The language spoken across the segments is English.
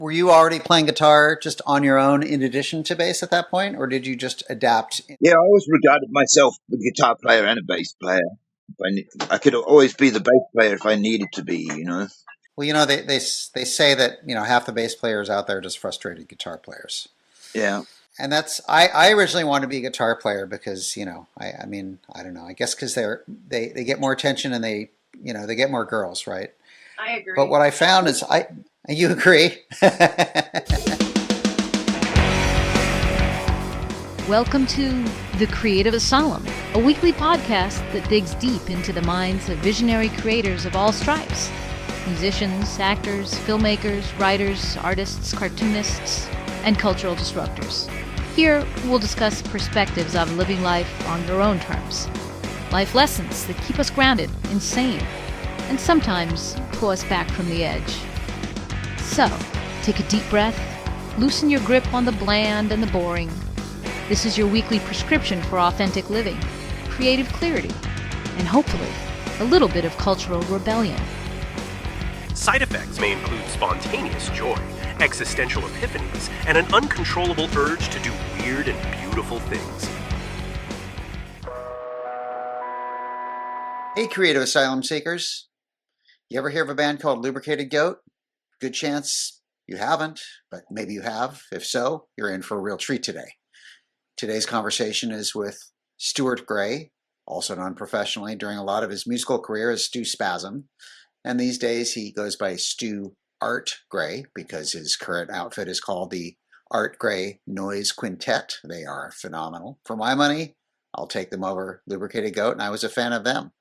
Were you already playing guitar just on your own in addition to bass at that point, or did you just adapt? Yeah, I always regarded myself a guitar player and a bass player. I could always be the bass player if I needed to be, you know. Well, they say that half the bass players out there are just frustrated guitar players. Yeah. And I originally wanted to be a guitar player because I mean I don't know, I guess because they get more attention and they get more girls, right? I agree. But what I found is you agree? Welcome to The Creative Asylum, a weekly podcast that digs deep into the minds of visionary creators of all stripes. Musicians, actors, filmmakers, writers, artists, cartoonists, and cultural disruptors. Here, we'll discuss perspectives of living life on your own terms. Life lessons that keep us grounded and sane, and sometimes pull us back from the edge. So, take a deep breath, loosen your grip on the bland and the boring. This is your weekly prescription for authentic living, creative clarity, and hopefully, a little bit of cultural rebellion. Side effects may include spontaneous joy, existential epiphanies, and an uncontrollable urge to do weird and beautiful things. Hey, Creative Asylum seekers. You ever hear of a band called Lubricated Goat? Good chance you haven't, but maybe you have. If so, you're in for a real treat today. Today's conversation is with Stuart Gray, also known professionally during a lot of his musical career as Stu Spasm. And these days he goes by Stu Art Gray because his current outfit is called the Art Gray Noizz Quintet. They are phenomenal. For my money, I'll take them over Lubricated Goat, and I was a fan of them.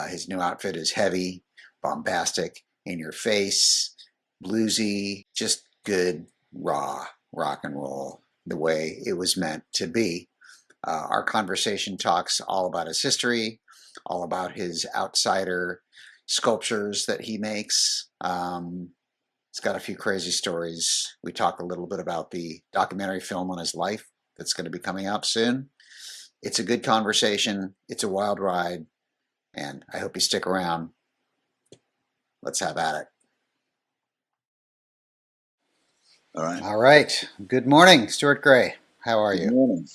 His new outfit is heavy, bombastic, in your face, bluesy, just good, raw rock and roll, the way it was meant to be. Our conversation talks all about his history, all about his outsider sculptures that he makes. He's got a few crazy stories. We talk a little bit about the documentary film on his life that's going to be coming out soon. It's a good conversation. It's a wild ride. And I hope you stick around. Let's have at it. All right. Good morning, Stuart Gray. How are you? Good morning.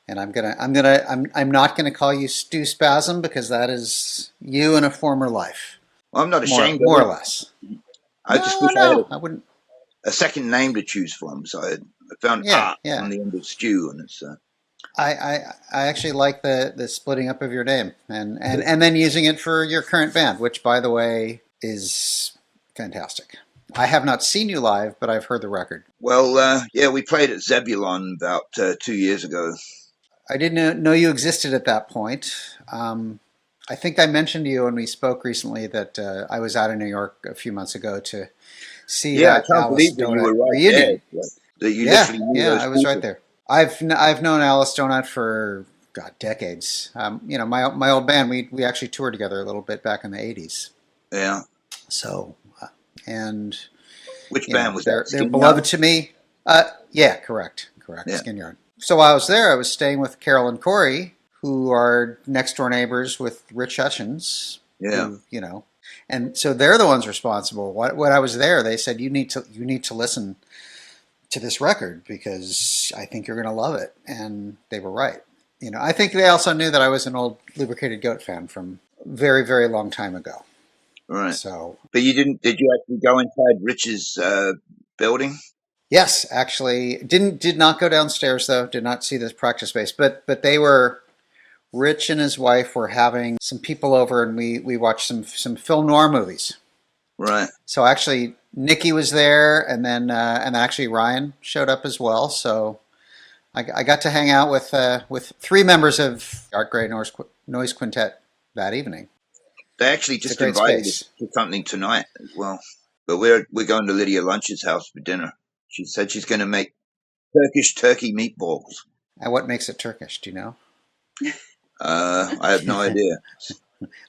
And I'm not gonna call you Stu Spasm because that is you in a former life. Well, I'm not ashamed more of or it. less. I just wish I had I wouldn't. a second name to choose from. So I found Art on the end of Stu, and it's. I actually like the splitting up of your name and then using it for your current band, which, by the way, is fantastic. I have not seen you live, but I've heard the record. Well, yeah, we played at Zebulon about 2 years ago. I didn't know you existed at that point. I think I mentioned to you when we spoke recently that I was out in New York a few months ago to see that Alice Donut reunion. That you literally knew those I was people. right there. I've known Alice Donut for decades. My old band, we actually toured together a little bit back in the 80s. Yeah. So, and which band was that? They're beloved to me. Yeah, correct. Yeah. Skin Yard. So while I was there, I was staying with Carol and Corey, who are next door neighbors with Rich Hutchins. Yeah. Who, and so they're the ones responsible. When I was there, they said you need to listen to this record because I think you're going to love it, and they were right. I think they also knew that I was an old Lubricated Goat fan from a very, very long time ago. Right. So, but you didn't? Did you actually go inside Rich's building? Yes, actually, did not go downstairs though. Did not see this practice space, but they were. Rich and his wife were having some people over, and we watched some film noir movies. Right. So actually, Nikki was there, and then actually Ryan showed up as well. So I got to hang out with three members of Art Gray Noizz Quintet that evening. They actually just invited us to something tonight as well. But we're going to Lydia Lunch's house for dinner. She said she's going to make Turkish turkey meatballs. And what makes it Turkish? Do you know? I have no idea. It's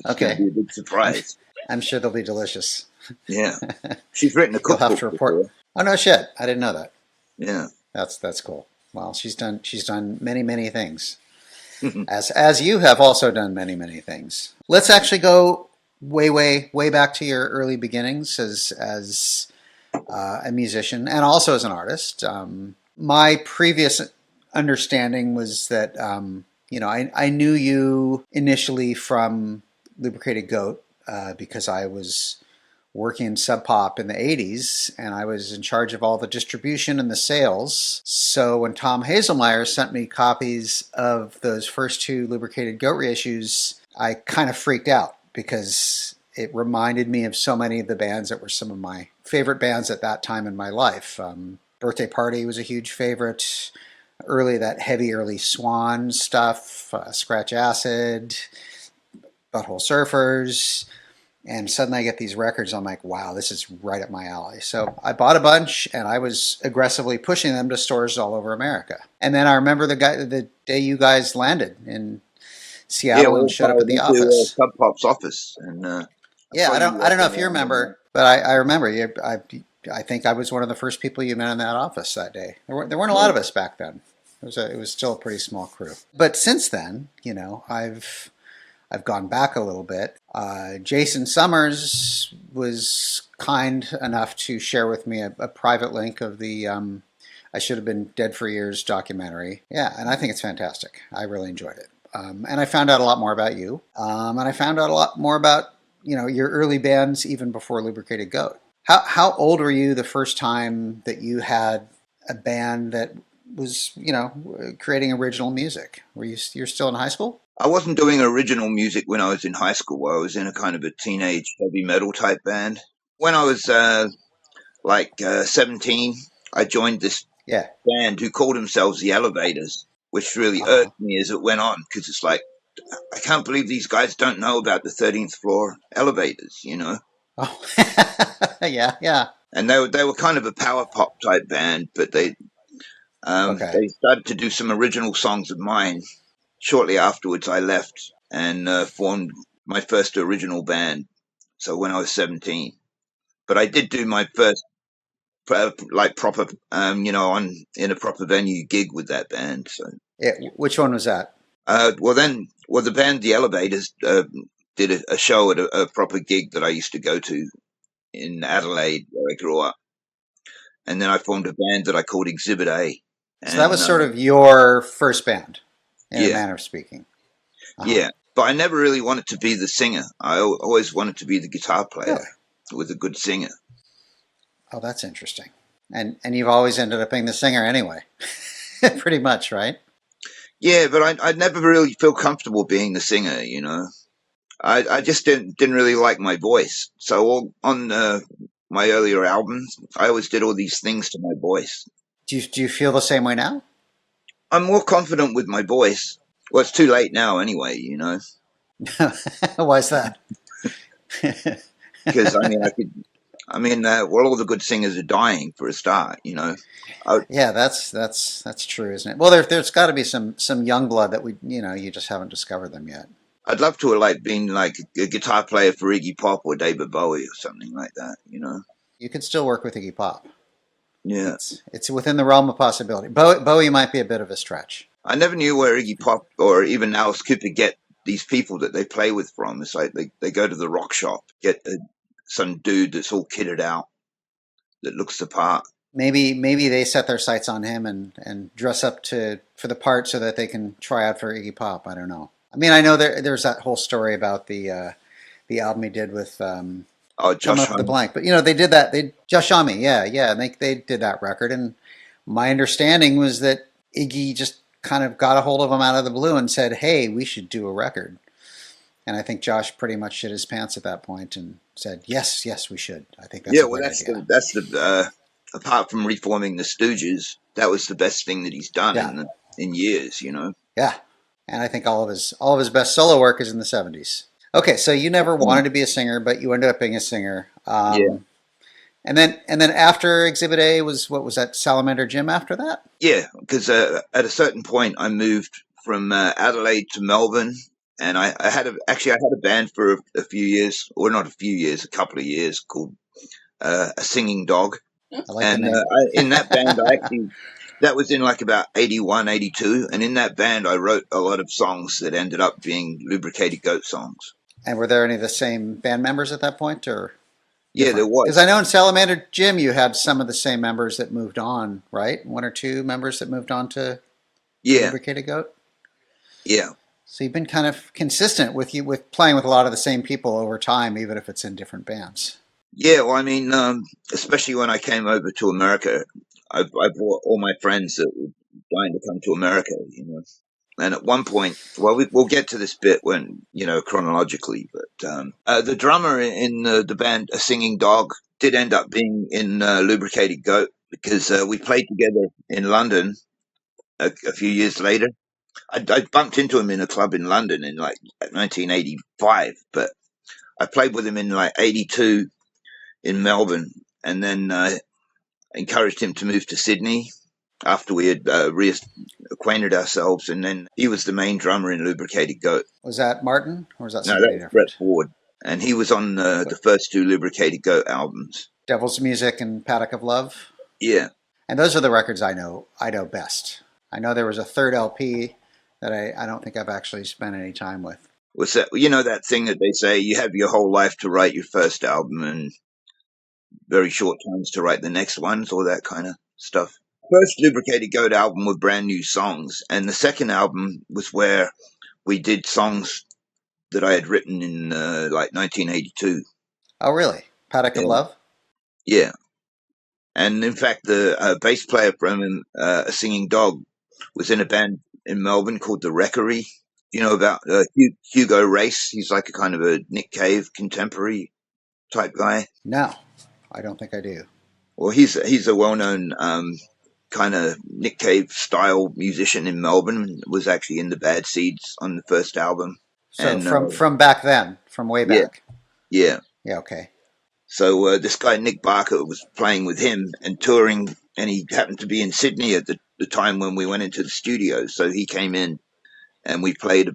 okay. Going to be a big surprise. I'm sure they'll be delicious. Yeah. She's written a cookbook. You'll have to report. Before. Oh no shit! I didn't know that. Yeah. That's cool. Well, she's done many things. as you have also done many things. Let's actually go way back to your early beginnings as a musician and also as an artist. My previous understanding was that, I knew you initially from Lubricated Goat because I was working in Sub Pop in the 80s, and I was in charge of all the distribution and the sales. So when Tom Hazelmeyer sent me copies of those first two Lubricated Goat reissues, I kind of freaked out because it reminded me of so many of the bands that were some of my favorite bands at that time in my life. Birthday Party was a huge favorite. That heavy early Swan stuff, Scratch Acid, Butthole Surfers. And suddenly I get these records. I'm like, wow, this is right up my alley. So I bought a bunch, and I was aggressively pushing them to stores all over America. And then I remember the day you guys landed in Seattle and showed up at the office. Sub Pop's office, and I don't know if you remember, but I remember you. I think I was one of the first people you met in that office that day. There weren't a lot of us back then. It was still a pretty small crew. But since then, I've gone back a little bit. Jason Summers was kind enough to share with me a private link of the I Should Have Been Dead for Years documentary. Yeah, and I think it's fantastic. I really enjoyed it. And I found out a lot more about you. And I found out a lot more about, your early bands even before Lubricated Goat. How old were you the first time that you had a band that was, creating original music? You're still in high school? I wasn't doing original music when I was in high school. I was in a kind of a teenage heavy metal type band. When I was 17, I joined this band who called themselves the Elevators, which really irked me as it went on, because it's like, I can't believe these guys don't know about the 13th floor elevators, Oh, yeah. And they were kind of a power pop type band, but they started to do some original songs of mine. Shortly afterwards, I left and formed my first original band. So when I was 17, but I did do my first proper, in a proper venue gig with that band. So yeah, which one was that? The band The Elevators did a show at a proper gig that I used to go to in Adelaide, where I grew up. And then I formed a band that I called Exhibit A. So that was sort of your first band, in a manner of speaking. Yeah, but I never really wanted to be the singer. I always wanted to be the guitar player with a good singer. Oh, that's interesting. And you've always ended up being the singer anyway, pretty much, right? Yeah, but I never really feel comfortable being the singer, I just didn't really like my voice. So on my earlier albums, I always did all these things to my voice. Do you feel the same way now? I'm more confident with my voice. Well, it's too late now anyway, Why is that? Because all the good singers are dying for a start, Yeah, that's true, isn't it? Well, there's got to be some young blood that you just haven't discovered them yet. I'd love to have been a guitar player for Iggy Pop or David Bowie or something like that, You could still work with Iggy Pop. Yeah, it's within the realm of possibility. Bowie might be a bit of a stretch. I never knew where Iggy Pop or even Alice Cooper get these people that they play with from. It's like they go to the rock shop, get some dude that's all kitted out that looks the part. Maybe they set their sights on him and dress up for the part so that they can try out for Iggy Pop. I don't know. I mean, I know there's that whole story about the album he did with Josh Homme. The blank, but they did that. Josh Homme, yeah, and they did that record. And my understanding was that Iggy just kind of got a hold of him out of the blue and said, "Hey, we should do a record." And I think Josh pretty much shit his pants at that point and said, "Yes, we should." I think that's that's the apart from reforming the Stooges, that was the best thing that he's done in years, Yeah, and I think all of his best solo work is in the 70s. Okay, so you never wanted to be a singer, but you ended up being a singer. And then after Exhibit A was that Salamander Jim after that? Yeah, because at a certain point I moved from Adelaide to Melbourne, and I had a band for a few years, or not a few years, a couple of years, called A Singing Dog. I like and in that band, that was in about 81, 82, and in that band I wrote a lot of songs that ended up being Lubricated Goat songs. And were there any of the same band members at that point, or? Yeah, there was. Because I know in Salamander Jim you had some of the same members that moved on, right? One or two members that moved on to Lubricated Goat. Yeah. So you've been kind of consistent with playing with a lot of the same people over time, even if it's in different bands. Yeah, well, I mean, especially when I came over to America, I brought all my friends that were dying to come to America, you know. And at one point, well, we'll get to this bit when, you know, chronologically, but the drummer in the band, A Singing Dog, did end up being in Lubricated Goat because we played together in London a few years later. I bumped into him in a club in London in like 1985, but I played with him in like 82 in Melbourne, and then encouraged him to move to Sydney after we had reacquainted ourselves, and then he was the main drummer in Lubricated Goat. Was that Martin, or was that No, somebody that was different? Brett Ford, and he was on the first two Lubricated Goat albums. Devil's Music and Paddock of Love? Yeah. And those are the records I know best. I know there was a third LP that I don't think I've actually spent any time with. What's that? You know that thing that they say, you have your whole life to write your first album and very short times to write the next ones, all that kind of stuff. First Lubricated Goat album were brand new songs, and the second album was where we did songs that I had written in like 1982. Oh, really? Paddock of Love? Yeah. And in fact, the bass player from A Singing Dog was in a band in Melbourne called The Wreckery. You know about Hugo Race? He's like a kind of a Nick Cave contemporary type guy. No, I don't think I do. Well, he's a well-known kind of Nick Cave style musician in Melbourne. Was actually in the Bad Seeds on the first album. So and, from back then, from way back. Yeah. Yeah. Okay. So this guy Nick Barker was playing with him and touring, and he happened to be in Sydney at the time when we went into the studio. So he came in, and we played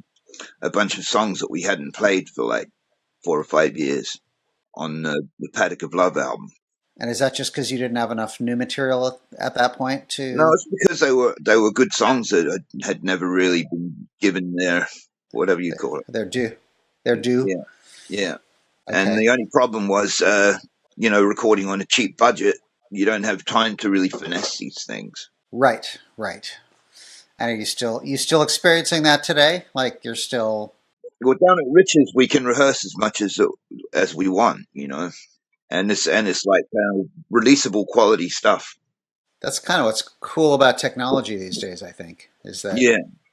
a bunch of songs that we hadn't played for like 4 or 5 years on the Paddock of Love album. And is that just because you didn't have enough new material at that point to? No, it's because they were good songs that had never really been given their whatever you call it. They're due. They're due. Yeah, yeah. Okay. And the only problem was, you know, recording on a cheap budget, you don't have time to really finesse these things. Right, right. And are you still experiencing that today? Like you're still. Well, down at Rich's, we can rehearse as much as we want, you know, and it's like releasable quality stuff. That's kind of what's cool about technology these days, I think, is that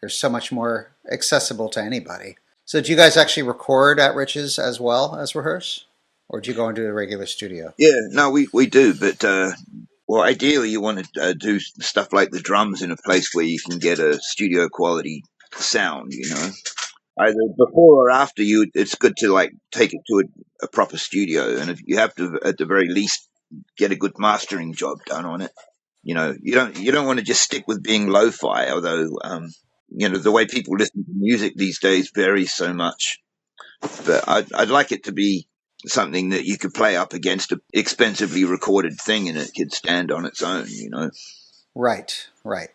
there's so much more accessible to anybody. So do you guys actually record at Rich's as well as rehearse? Or do you go into a regular studio? Yeah, no, we do. But, well, ideally you want to do stuff like the drums in a place where you can get a studio quality sound, you know. Either before or after it's good to like take it to a proper studio. And if you have to, at the very least, get a good mastering job done on it. You know, you don't want to just stick with being lo-fi, although, you know, the way people listen to music these days varies so much. But I'd like it to be something that you could play up against an expensively recorded thing and it could stand on its own, you know. Right, right.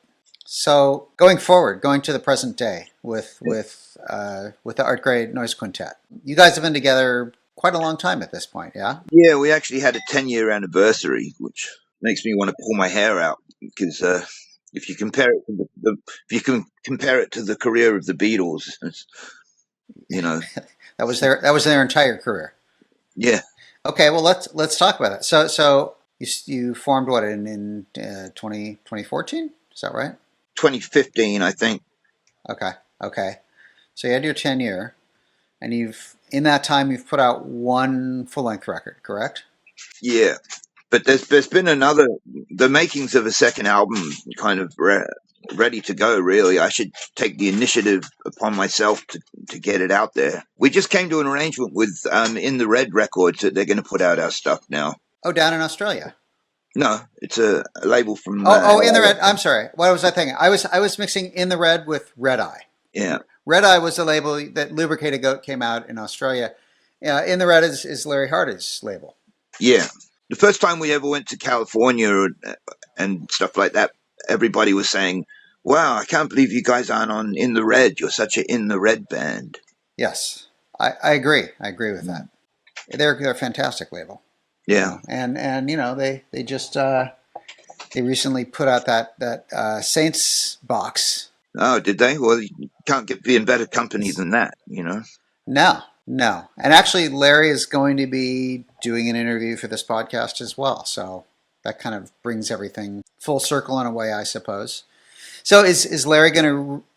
So going forward, going to the present day with the Art Gray Noizz Quintet, you guys have been together quite a long time at this point, yeah? Yeah, we actually had a 10-year anniversary, which makes me want to pull my hair out because if you compare it to compare it to the career of the Beatles, you know, that was their entire career. Yeah. Okay, well let's talk about it. So you formed what in 2014? Is that right? 2015, I think. Okay. So you had your 10-year, and in that time you've put out one full-length record, correct? Yeah, but there's been the makings of a second album kind of ready to go, really. I should take the initiative upon myself to get it out there. We just came to an arrangement with In the Red Records that they're going to put out our stuff now. Oh, down in Australia? No, it's a label from... In the Red. I'm sorry. What was I thinking? I was mixing In the Red with Red Eye. Yeah. Red Eye was the label that Lubricated Goat came out in Australia. In the Red is Larry Hardy's label. Yeah. The first time we ever went to California and stuff like that, everybody was saying, wow, I can't believe you guys aren't on In the Red. You're such an In the Red band. Yes, I agree. I agree with that. They're a fantastic label. Yeah. And they just they recently put out that Saints box. Oh, did they? Well, you can't be in better company than that, No. And actually, Larry is going to be doing an interview for this podcast as well. So that kind of brings everything full circle in a way, I suppose. So is Larry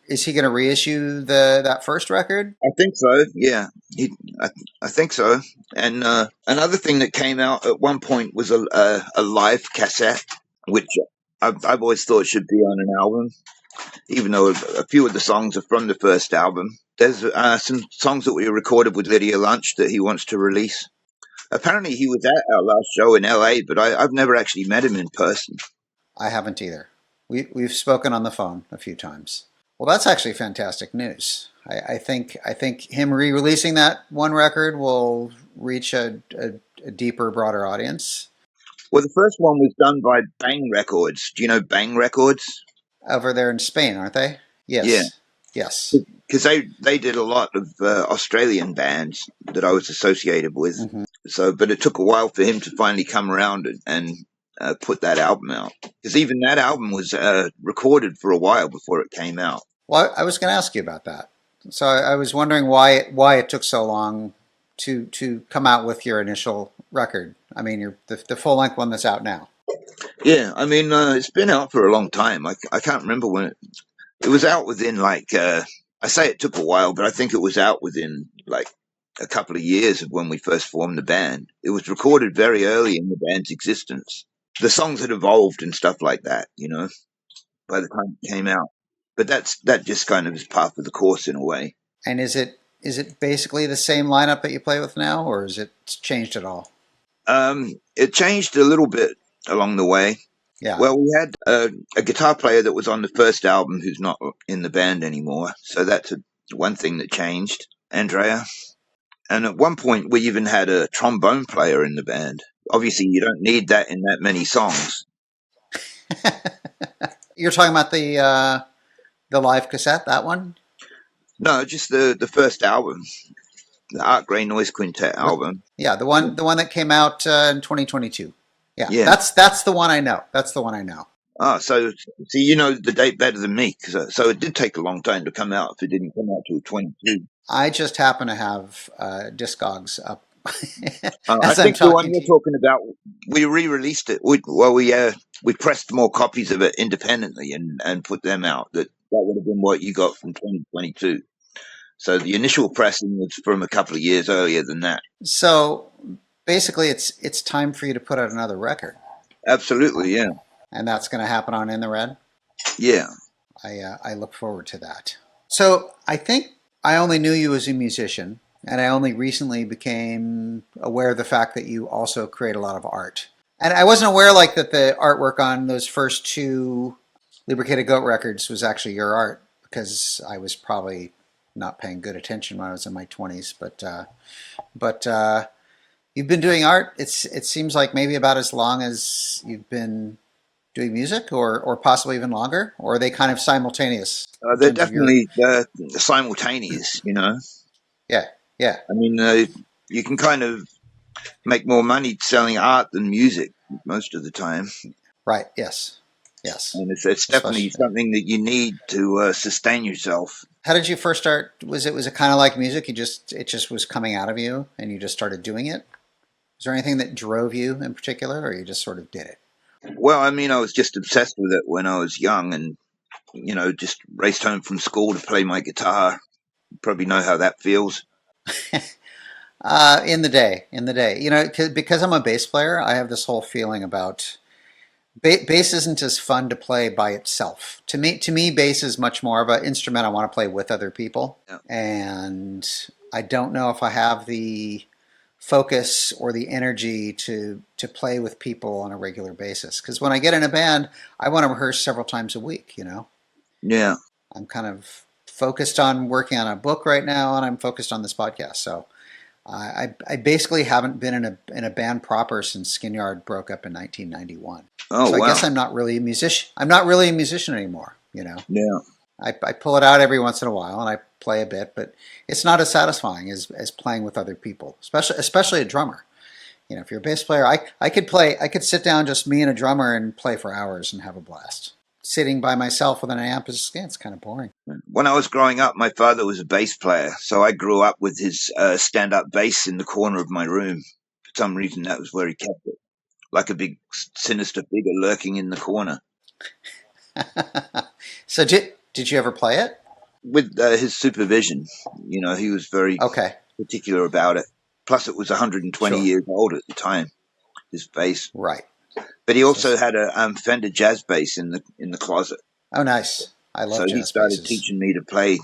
is he gonna reissue that first record? I think so. Yeah, I think so. And another thing that came out at one point was a live cassette, which I've always thought should be on an album, even though a few of the songs are from the first album. There's some songs that we recorded with Lydia Lunch that he wants to release. Apparently, he was at our last show in LA, but I've never actually met him in person. I haven't either. We've spoken on the phone a few times. Well, that's actually fantastic news. I think him re-releasing that one record will reach a deeper, broader audience. Well, the first one was done by Bang Records. Do you know Bang Records? Over there in Spain, aren't they? Yes. Yeah. Yes. Because they did a lot of Australian bands that I was associated with. Mm-hmm. So, but it took a while for him to finally come around and put that album out. Because even that album was recorded for a while before it came out. Well, I was going to ask you about that. So I was wondering why it took so long to come out with your initial record. I mean, the full length one that's out now. Yeah, I mean, it's been out for a long time. I can't remember when it was out within like. I say it took a while, but I think it was out within like a couple of years of when we first formed the band. It was recorded very early in the band's existence. The songs had evolved and stuff like that, by the time it came out. But that just kind of is part of the course in a way. And is it basically the same lineup that you play with now, or is it changed at all? It changed a little bit along the way. Yeah. Well, we had a guitar player that was on the first album who's not in the band anymore. So that's one thing that changed, Andrea. And at one point, we even had a trombone player in the band. Obviously, you don't need that in that many songs. You're talking about the live cassette, that one? No, just the first album, the Art Gray Noizz Quintet album. Yeah, the one that came out in 2022. Yeah. That's the one I know. That's the one I know. Oh, so see, you know the date better than me. So it did take a long time to come out if it didn't come out till 22. I just happen to have Discogs up. I think the one you're talking about, we re-released it. We pressed more copies of it independently and put them out. That would have been what you got from 2022. So the initial pressing was from a couple of years earlier than that. So basically, it's time for you to put out another record. Absolutely, yeah. And that's going to happen on In the Red? Yeah. I look forward to that. So I think I only knew you as a musician, and I only recently became aware of the fact that you also create a lot of art. And I wasn't aware that the artwork on those first two Lubricated Goat records was actually your art, because I was probably not paying good attention when I was in my 20s. But you've been doing art, it seems like maybe about as long as you've been doing music, or possibly even longer, or are they kind of simultaneous? They're definitely simultaneous, Yeah. I mean, you can kind of make more money selling art than music most of the time. Right, yes. And it's definitely something that you need to sustain yourself. How did you first start? Was it kind of like music? It just was coming out of you, and you just started doing it? Was there anything that drove you in particular, or you just sort of did it? Well, I mean, I was just obsessed with it when I was young, and just raced home from school to play my guitar. You probably know how that feels. In the day, because I'm a bass player, I have this whole feeling about bass isn't as fun to play by itself. To me, bass is much more of an instrument I want to play with other people. Yeah. And I don't know if I have the focus or the energy to play with people on a regular basis. Because when I get in a band, I want to rehearse several times a week, Yeah. I'm kind of focused on working on a book right now, and I'm focused on this podcast. So I basically haven't been in a band proper since Skinyard broke up in 1991. Oh, so wow. I guess I'm not really a musician. I'm not really a musician anymore, Yeah. I pull it out every once in a while and I play a bit, but it's not as satisfying as playing with other people, especially a drummer. You know, if you're a bass player, I could sit down just me and a drummer and play for hours and have a blast. Sitting by myself with an amp is, yeah, it's kind of boring. When I was growing up, my father was a bass player, so I grew up with his stand-up bass in the corner of my room. For some reason, that was where he kept it, like a big sinister figure lurking in the corner. So did you ever play it? With his supervision, you know, he was very particular about it. Plus, it was 120 years old at the time, his bass. Right. But he also had a Fender jazz bass in the closet. Oh, nice. I love jazz So he started basses. teaching me to play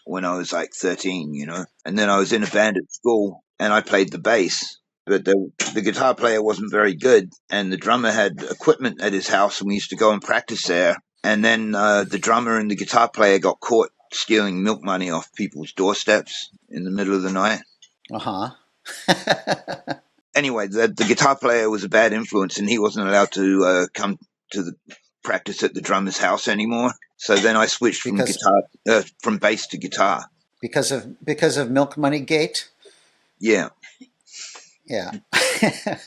when I was like 13, you know. And then I was in a band at school, and I played the bass. But the guitar player wasn't very good, and the drummer had equipment at his house, and we used to go and practice there. And then the drummer and the guitar player got caught stealing milk money off people's doorsteps in the middle of the night. Uh-huh. Anyway, the guitar player was a bad influence, and he wasn't allowed to come to the practice at the drummer's house anymore. So then I switched from bass to guitar. Because of Milk Money Gate? Yeah. Yeah.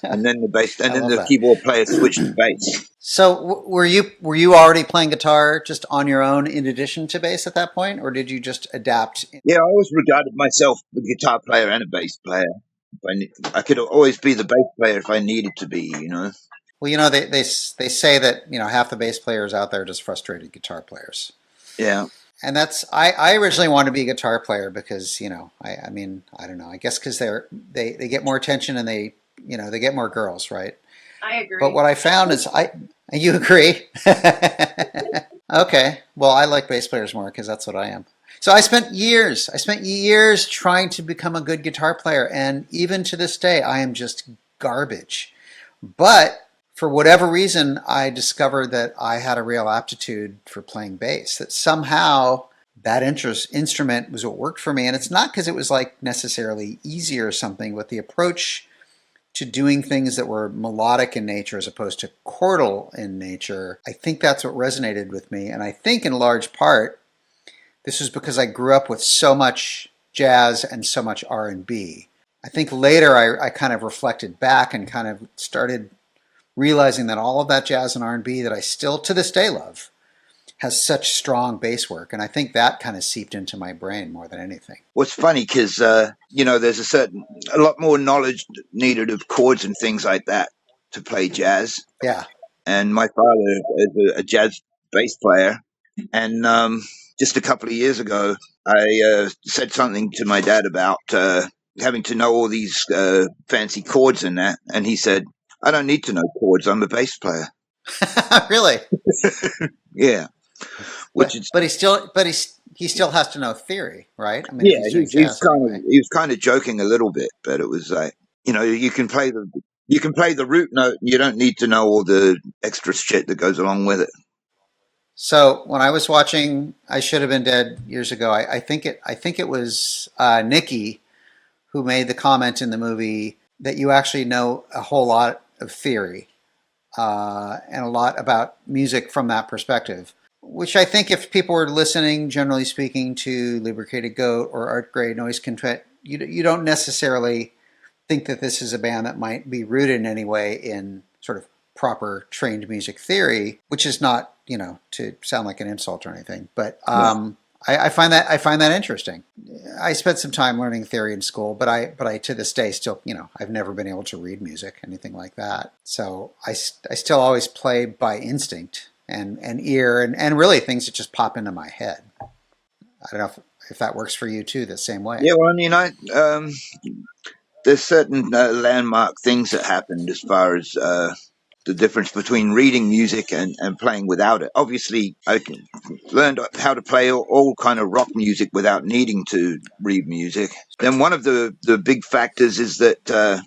And then the keyboard player switched to bass. So were you already playing guitar just on your own in addition to bass at that point, or did you just adapt? Yeah, I always regarded myself a guitar player and a bass player. I could always be the bass player if I needed to be, you know. Well, you know, they say that, you know, half the bass players out there are just frustrated guitar players. Yeah. And I originally wanted to be a guitar player because, you know, I mean, I don't know, I guess because they get more attention and they get more girls, right? I agree. But what I found is you agree? Okay. Well, I like bass players more because that's what I am. So I spent years trying to become a good guitar player, and even to this day, I am just garbage. But for whatever reason, I discovered that I had a real aptitude for playing bass, that somehow that instrument was what worked for me. And it's not because it was like necessarily easy or something, but the approach to doing things that were melodic in nature as opposed to chordal in nature, I think that's what resonated with me. And I think in large part, this was because I grew up with so much jazz and so much R&B. I think later I kind of reflected back and kind of started realizing that all of that jazz and R&B that I still to this day love has such strong bass work. And I think that kind of seeped into my brain more than anything. Well, it's funny because, you know, there's a lot more knowledge needed of chords and things like that to play jazz. Yeah. And my father is a jazz bass player. And just a couple of years ago, I said something to my dad about having to know all these fancy chords and that. And he said, I don't need to know chords. I'm a bass player. Really? Yeah. But he still has to know theory, right? I mean, yeah, he was kind of joking a little bit, but it was like, you know, you can play the root note, and you don't need to know all the extra shit that goes along with it. So when I was watching I Should Have Been Dead years ago, I think it was Nikki who made the comment in the movie that you actually know a whole lot of theory and a lot about music from that perspective, which I think if people were listening, generally speaking, to Lubricated Goat or Art Gray Noizz Quintet, you don't necessarily think that this is a band that might be rooted in any way in sort of proper trained music theory, which is not, you know, to sound like an insult or anything, but I find that interesting. I spent some time learning theory in school, but I to this day still, you know, I've never been able to read music, anything like that. So I still always play by instinct and ear and really things that just pop into my head. I don't know if that works for you too, the same way. Yeah, well, I mean, there's certain landmark things that happened as far as the difference between reading music and playing without it. Obviously, I learned how to play all kind of rock music without needing to read music. Then one of the big factors is that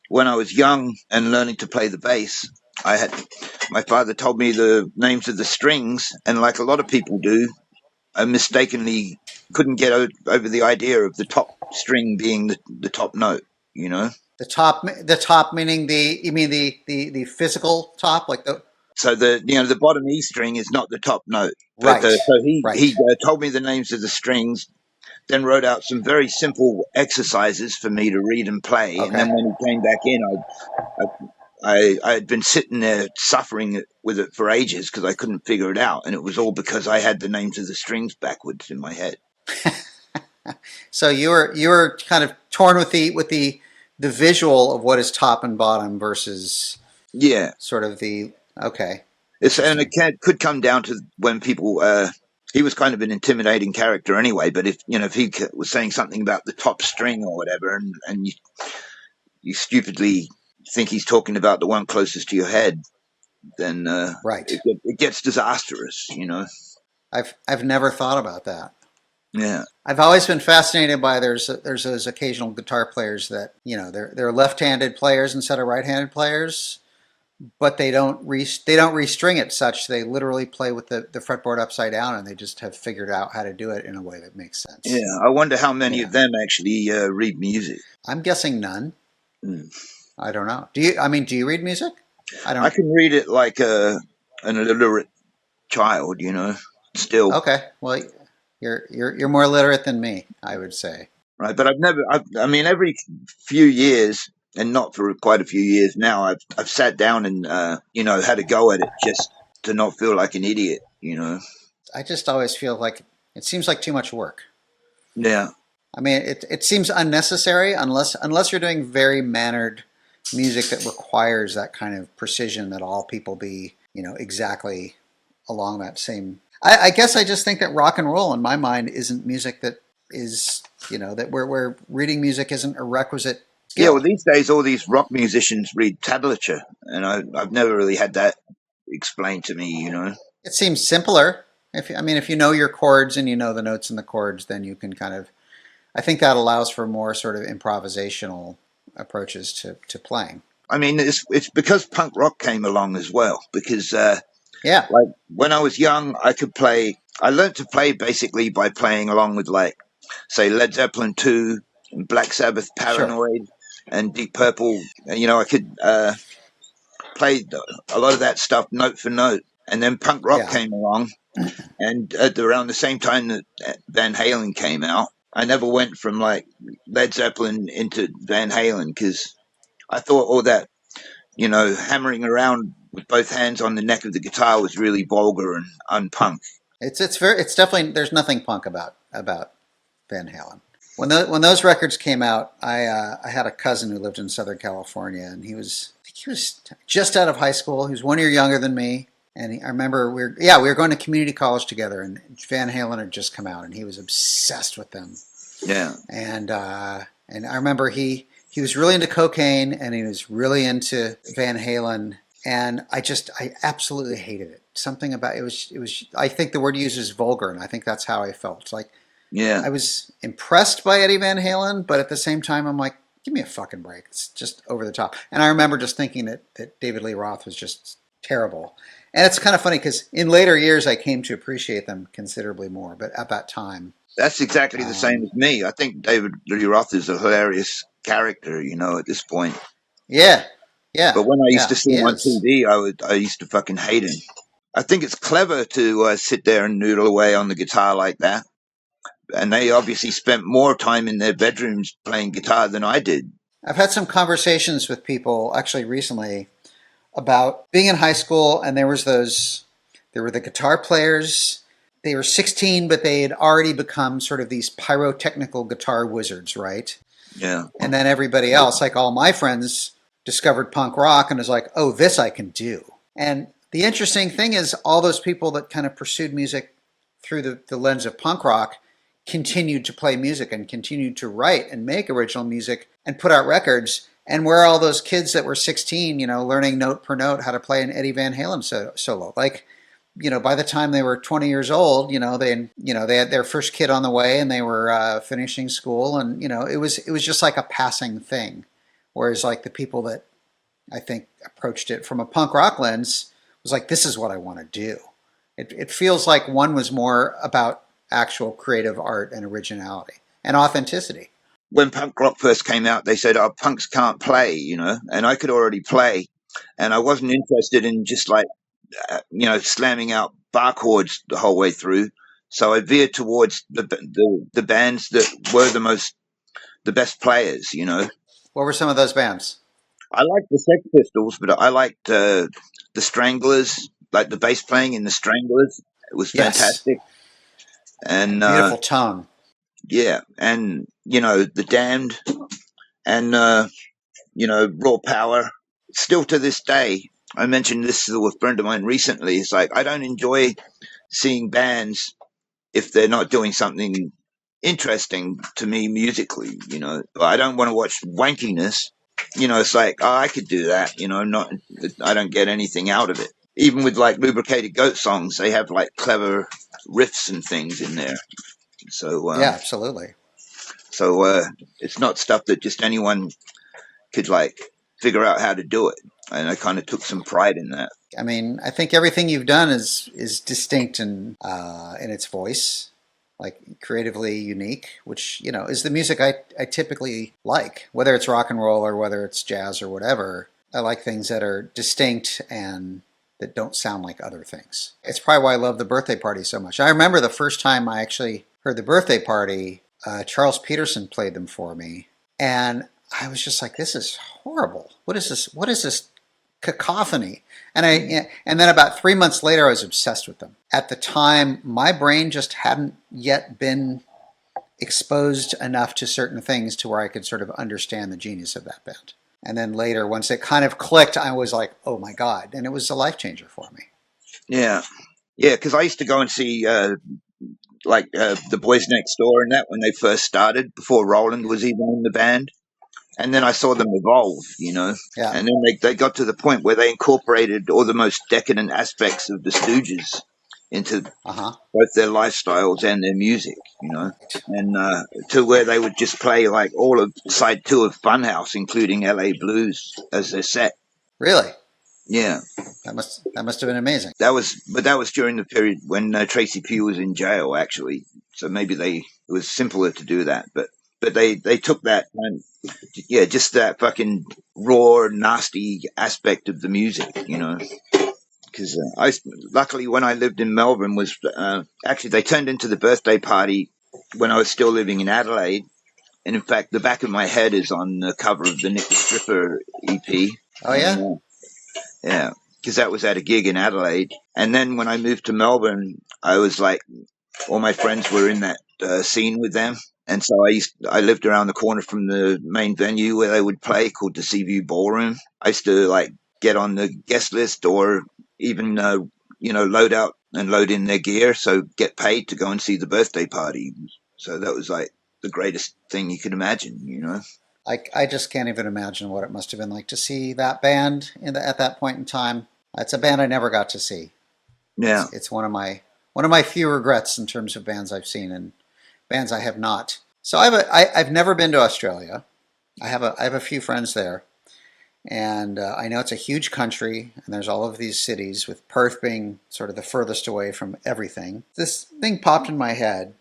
when I was young and learning to play the bass, my father told me the names of the strings, and like a lot of people do, I mistakenly couldn't get over the idea of the top string being the top note, you know? The top meaning the physical top, like the. So the bottom E string is not the top note. Right. But, so he told me the names of the strings, then wrote out some very simple exercises for me to read and play. Okay. And then when he came back in, I had been sitting there suffering with it for ages because I couldn't figure it out. And it was all because I had the names of the strings backwards in my head. So you were kind of torn with the visual of what is top and bottom versus sort of the okay. And it could come down to when people. He was kind of an intimidating character anyway. But if he was saying something about the top string or whatever, and you stupidly think he's talking about the one closest to your head, then it gets disastrous. I've never thought about that. Yeah, I've always been fascinated by there's those occasional guitar players that they're left-handed players instead of right-handed players, but they don't restring it such. They literally play with the fretboard upside down, and they just have figured out how to do it in a way that makes sense. Yeah, I wonder how many of them actually read music. I'm guessing none. I don't know. Do you read music? I can read it like an illiterate child, still. Okay, well. You're more literate than me, I would say. Right, but I mean, every few years, and not for quite a few years now, I've sat down and had a go at it just to not feel like an idiot. I just always feel like it seems like too much work. Yeah. I mean, it seems unnecessary unless you're doing very mannered music that requires that kind of precision that all people be exactly along that same. I guess I just think that rock and roll, in my mind, isn't music that is, that where reading music isn't a requisite skill. Yeah, well, these days, all these rock musicians read tablature, and I've never really had that explained to me, It seems simpler. If you know your chords and you know the notes in the chords, then you can kind of, I think that allows for more sort of improvisational approaches to playing. I mean, it's because punk rock came along as well, because... like when I was young, I learned to play basically by playing along with, like, say, Led Zeppelin 2 and Black Sabbath Paranoid and Deep Purple. I could play a lot of that stuff note for note. And then punk rock came along, and around the same time that Van Halen came out, I never went from like Led Zeppelin into Van Halen because I thought all that, hammering around with both hands on the neck of the guitar was really vulgar and unpunk. It's definitely, there's nothing punk about Van Halen. When those records came out, I had a cousin who lived in Southern California, and he was just out of high school. He was 1 year younger than me, and I remember we were going to community college together, and Van Halen had just come out, and he was obsessed with them. Yeah, and I remember he was really into cocaine, and he was really into Van Halen. And I absolutely hated it. Something about it was. I think the word used is vulgar, and I think that's how I felt. It's like, I was impressed by Eddie Van Halen, but at the same time, I'm like, give me a fucking break. It's just over the top. And I remember just thinking that David Lee Roth was just terrible. And it's kind of funny because in later years, I came to appreciate them considerably more. But at that time, that's exactly the same as me. I think David Lee Roth is a hilarious character. At this point. Yeah. Yeah, but when I used to see him on TV, I used to fucking hate him. I think it's clever to sit there and noodle away on the guitar like that. And they obviously spent more time in their bedrooms playing guitar than I did. I've had some conversations with people actually recently about being in high school, and there were the guitar players. They were 16, but they had already become sort of these pyrotechnical guitar wizards, right? Yeah. And then everybody else, like all my friends, discovered punk rock and was like, oh, this I can do. And the interesting thing is all those people that kind of pursued music through the lens of punk rock continued to play music and continued to write and make original music and put out records. And where are all those kids that were 16, learning note per note how to play an Eddie Van Halen solo? Like, by the time they were 20 years old, they had their first kid on the way and they were finishing school. And, it was just like a passing thing. Whereas like the people that I think approached it from a punk rock lens was like, this is what I want to do. It feels like one was more about actual creative art and originality and authenticity. When punk rock first came out, they said, oh, punks can't play, and I could already play. And I wasn't interested in just like, slamming out bar chords the whole way through. So I veered towards the bands that were the best players, you know. What were some of those bands? I liked the Sex Pistols, but I liked the Stranglers, like the bass playing in the Stranglers. It was Yes. fantastic. And beautiful tone. Yeah, and you know, the Damned, and you know, Raw Power. Still to this day, I mentioned this to a friend of mine recently. It's like I don't enjoy seeing bands if they're not doing something interesting to me musically. You know, I don't want to watch wankiness. You know, it's like, oh, I could do that. You know, I don't get anything out of it. Even with like Lubricated Goat songs, they have like clever riffs and things in there. So yeah, absolutely. So it's not stuff that just anyone could like figure out how to do it. And I kind of took some pride in that. I mean, I think everything you've done is distinct in its voice, like creatively unique, which, you know, is the music I typically like, whether it's rock and roll or whether it's jazz or whatever. I like things that are distinct and that don't sound like other things. It's probably why I love the Birthday Party so much. I remember the first time I actually heard the Birthday Party, Charles Peterson played them for me, and I was just like, this is horrible. What is this? What is this cacophony? And then about 3 months later, I was obsessed with them. At the time, my brain just hadn't yet been exposed enough to certain things to where I could sort of understand the genius of that band. And then later, once it kind of clicked, I was like, oh my God. And it was a life changer for me. Yeah. Yeah, because I used to go and see the Boys Next Door and that when they first started, before Roland was even in the band. And then I saw them evolve, you know. Yeah. And then they got to the point where they incorporated all the most decadent aspects of the Stooges into both their lifestyles and their music, you know. And to where they would just play like all of side 2 of Funhouse, including LA Blues, as their set. Really? Yeah. That must have been amazing. That was during the period when Tracy Pugh was in jail, actually. So maybe it was simpler to do that, but they took that and just that fucking raw, nasty aspect of the music, you know. Because luckily when I lived in Melbourne was actually they turned into the Birthday Party when I was still living in Adelaide, and in fact the back of my head is on the cover of the Nick the Stripper EP. Oh yeah. Yeah, because that was at a gig in Adelaide, and then when I moved to Melbourne, I was like, all my friends were in that scene with them. And so I lived around the corner from the main venue where they would play, called the Seaview Ballroom. I used to like get on the guest list or even, load out and load in their gear. So get paid to go and see the Birthday Party. So that was like the greatest thing you could imagine, you know? I just can't even imagine what it must have been like to see that band at that point in time. It's a band I never got to see. Yeah. It's one of my few regrets in terms of bands I've seen and bands I have not. So I've never been to Australia. I have a few friends there, and I know it's a huge country, and there's all of these cities, with Perth being sort of the furthest away from everything. This thing popped in my head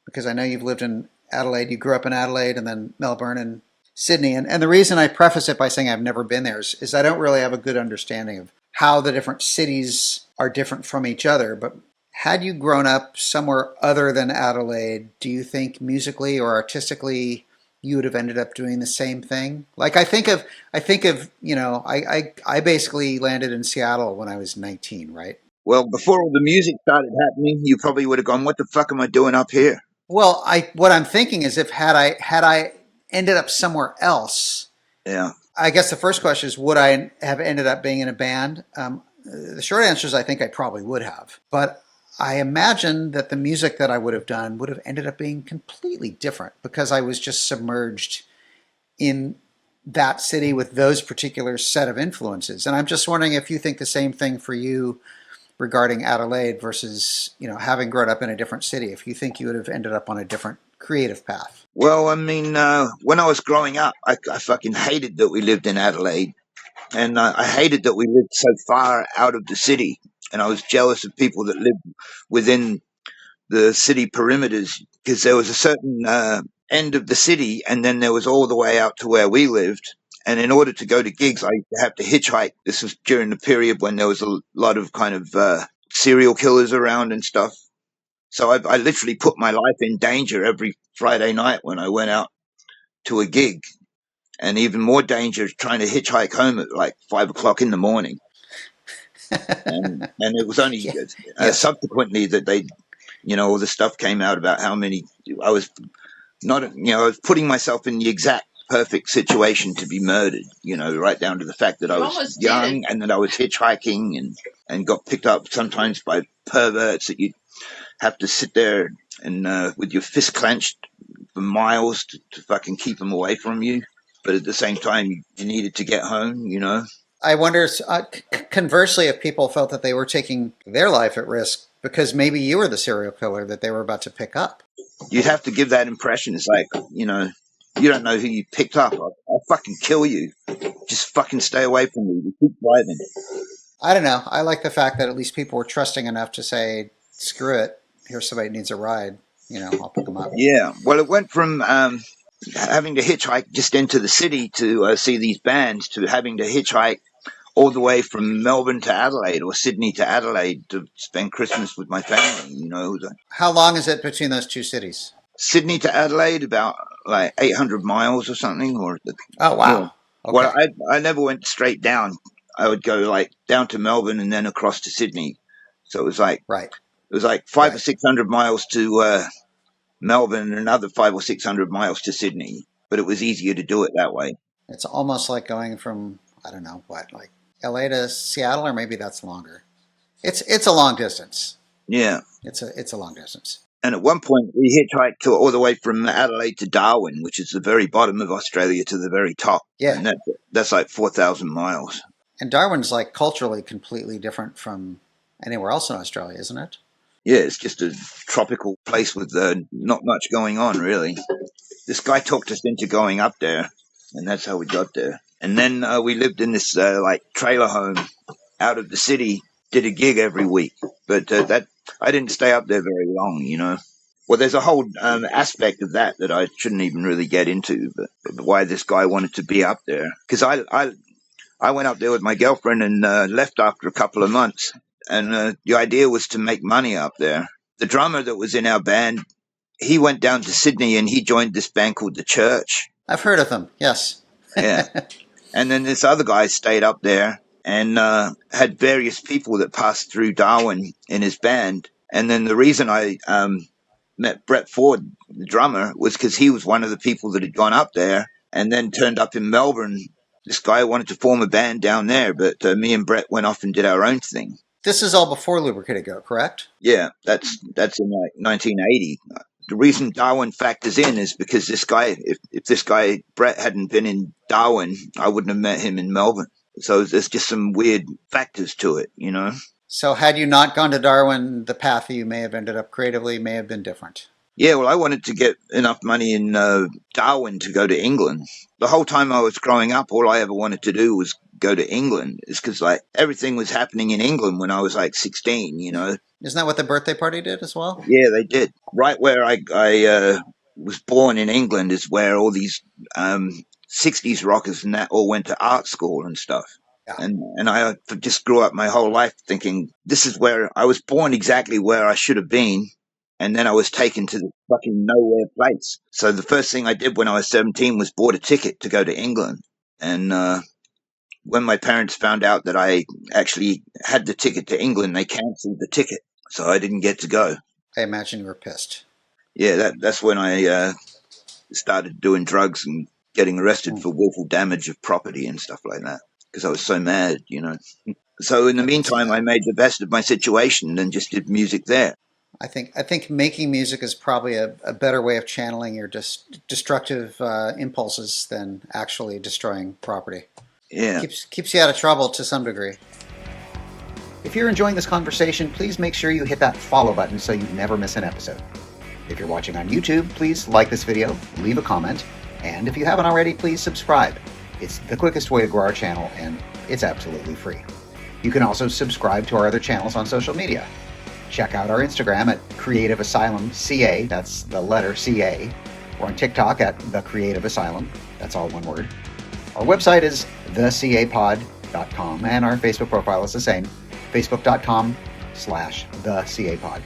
because I know you've lived in Adelaide. You grew up in Adelaide, and then Melbourne and Sydney. And the reason I preface it by saying I've never been there is I don't really have a good understanding of how the different cities are different from each other. But had you grown up somewhere other than Adelaide, do you think musically or artistically you would have ended up doing the same thing? Like I think of, I basically landed in Seattle when I was 19, right? Well, before all the music started happening, you probably would have gone, what the fuck am I doing up here? Well, what I'm thinking is had I ended up somewhere else. Yeah. I guess the first question is, would I have ended up being in a band? The short answer is I think I probably would have. But I imagine that the music that I would have done would have ended up being completely different because I was just submerged in that city with those particular set of influences. And I'm just wondering if you think the same thing for you regarding Adelaide versus, having grown up in a different city, if you think you would have ended up on a different creative path. Well, I mean, when I was growing up, I fucking hated that we lived in Adelaide. And I hated that we lived so far out of the city. And I was jealous of people that lived within the city perimeters because there was a certain end of the city and then there was all the way out to where we lived. And in order to go to gigs, I used to have to hitchhike. This was during the period when there was a lot of kind of serial killers around and stuff. So I literally put my life in danger every Friday night when I went out to a gig, and even more danger trying to hitchhike home at like 5 o'clock in the morning. and it was only subsequently that they, all the stuff came out about how many I was putting myself in the exact perfect situation to be murdered, right down to the fact that I was young and that I was hitchhiking and got picked up sometimes by perverts that you have to sit there and with your fist clenched for miles to fucking keep them away from you. But at the same time, you needed to get home, I wonder, conversely, if people felt that they were taking their life at risk because maybe you were the serial killer that they were about to pick up. You'd have to give that impression. It's like, you don't know who you picked up. I'll fucking kill you. Just fucking stay away from me. You keep driving. I don't know. I like the fact that at least people were trusting enough to say, screw it. Here's somebody who needs a ride. I'll pick them up. Yeah. Well, it went from having to hitchhike just into the city to see these bands to having to hitchhike all the way from Melbourne to Adelaide or Sydney to Adelaide to spend Christmas with my family, How long is it between those two cities? Sydney to Adelaide, about like 800 miles or something. Oh, wow. Okay. Well, I never went straight down. I would go like down to Melbourne and then across to Sydney. So it was like, right. It was like 500 or 600 miles to Melbourne and another 500 or 600 miles to Sydney. But it was easier to do it that way. It's almost like going from, I don't know what, like LA to Seattle, or maybe that's longer. It's a long distance. Yeah. It's a long distance. And at one point we hitchhiked all the way from Adelaide to Darwin, which is the very bottom of Australia to the very top. Yeah. And that's like 4,000 miles. And Darwin's like culturally completely different from anywhere else in Australia, isn't it? Yeah, it's just a tropical place with not much going on, really. This guy talked us into going up there, and that's how we got there. And then we lived in this like trailer home out of the city, did a gig every week. But I didn't stay up there very long, Well, there's a whole aspect of that I shouldn't even really get into, but why this guy wanted to be up there. Because I went up there with my girlfriend and left after a couple of months. And the idea was to make money up there. The drummer that was in our band, he went down to Sydney and he joined this band called The Church. I've heard of them, yes. Yeah. And then this other guy stayed up there and had various people that passed through Darwin in his band. And then the reason I met Brett Ford, the drummer, was because he was one of the people that had gone up there and then turned up in Melbourne. This guy wanted to form a band down there, but me and Brett went off and did our own thing. This is all before Lubricated Goat, correct? Yeah, that's in like 1980. The reason Darwin factors in is because this guy, if this guy Brett hadn't been in Darwin, I wouldn't have met him in Melbourne. So there's just some weird factors to it, So had you not gone to Darwin, the path that you may have ended up creatively may have been different. Yeah, well, I wanted to get enough money in Darwin to go to England. The whole time I was growing up, all I ever wanted to do was go to England. It's because like everything was happening in England when I was like 16, Isn't that what the birthday party did as well? Yeah, they did. Right where I was born in England is where all these 60s rockers and that all went to art school and stuff. Yeah. And I just grew up my whole life thinking this is where I was born, exactly where I should have been. And then I was taken to the fucking nowhere place. So the first thing I did when I was 17 was bought a ticket to go to England. And when my parents found out that I actually had the ticket to England, they cancelled the ticket. So I didn't get to go. I imagine you were pissed. Yeah, that's when I started doing drugs and getting arrested for willful damage of property and stuff like that. Because I was so mad, So in the meantime, I made the best of my situation and just did music there. I think making music is probably a better way of channeling your destructive impulses than actually destroying property. Yeah. Keeps you out of trouble to some degree. If you're enjoying this conversation, please make sure you hit that follow button so you never miss an episode. If you're watching on YouTube, please like this video, leave a comment, and if you haven't already, please subscribe. It's the quickest way to grow our channel, and it's absolutely free. You can also subscribe to our other channels on social media. Check out our Instagram at Creative Asylum CA, that's the letter CA. We're on TikTok at The Creative Asylum, that's all one word. Our website is thecapod.com, and our Facebook profile is the same, facebook.com/thecapod.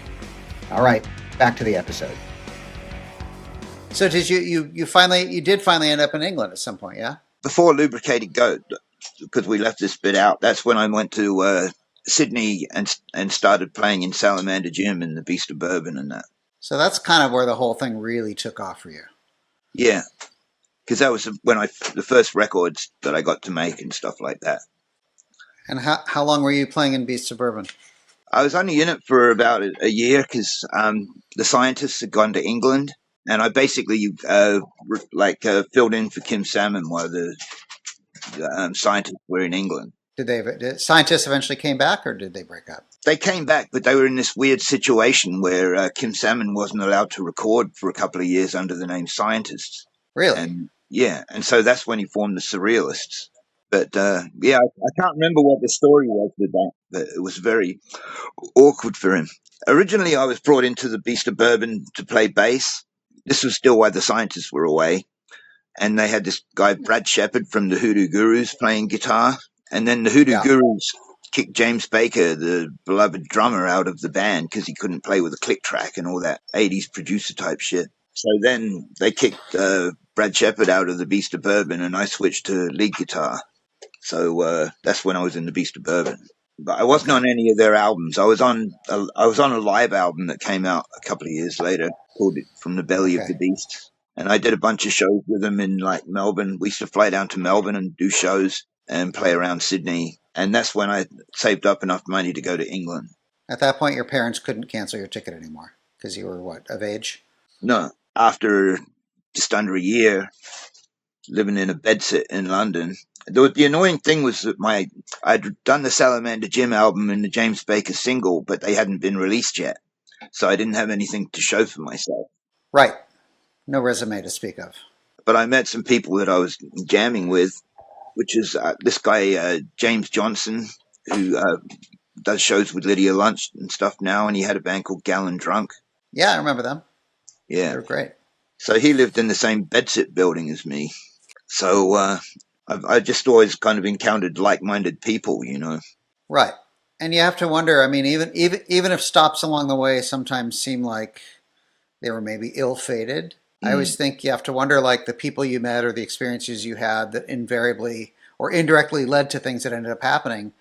All right, back to the episode. So did you did finally end up in England at some point, yeah? Before Lubricated Goat, because we left this bit out, that's when I went to Sydney and started playing in Salamander Gym and the Beast of Bourbon and that. So that's kind of where the whole thing really took off for you. Yeah, because that was when the first records that I got to make and stuff like that. And how long were you playing in Beast of Bourbon? I was only in it for about a year because the scientists had gone to England, and I basically filled in for Kim Salmon while the scientists were in England. Did scientists eventually came back, or did they break up? They came back, but they were in this weird situation where Kim Salmon wasn't allowed to record for a couple of years under the name Scientists. Really? And so that's when he formed the Surrealists. But I can't remember what the story was with that, but it was very awkward for him. Originally, I was brought into the Beast of Bourbon to play bass. This was still while the Scientists were away. And they had this guy, Brad Shepard from the Hoodoo Gurus, playing guitar. And then the Hoodoo Gurus kicked James Baker, the beloved drummer, out of the band because he couldn't play with a click track and all that 80s producer type shit. So then they kicked Brad Shepard out of the Beast of Bourbon, and I switched to lead guitar. So that's when I was in the Beast of Bourbon. But I wasn't on any of their albums. I was on a live album that came out a couple of years later called From the Belly of the Beast. And I did a bunch of shows with them in like Melbourne. We used to fly down to Melbourne and do shows and play around Sydney. And that's when I saved up enough money to go to England. At that point, your parents couldn't cancel your ticket anymore because you were, what, of age? No. After just under a year living in a bedsit in London, the annoying thing was that I'd done the Salamander Gym album and the James Baker single, but they hadn't been released yet. So I didn't have anything to show for myself. Right. No resume to speak of. But I met some people that I was jamming with, which is this guy, James Johnson, who does shows with Lydia Lunch and stuff now, and he had a band called Gallon Drunk. Yeah, I remember them. Yeah. They were great. So he lived in the same bedsit building as me. So I just always kind of encountered like-minded people, you know. Right. And you have to wonder, I mean, even if stops along the way sometimes seem like they were maybe ill-fated, I always think you have to wonder, like, the people you met or the experiences you had that invariably or indirectly led to things that ended up happening.